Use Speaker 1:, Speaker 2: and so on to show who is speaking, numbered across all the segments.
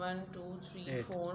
Speaker 1: 1 2 3 4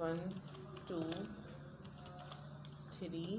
Speaker 1: 1 2 3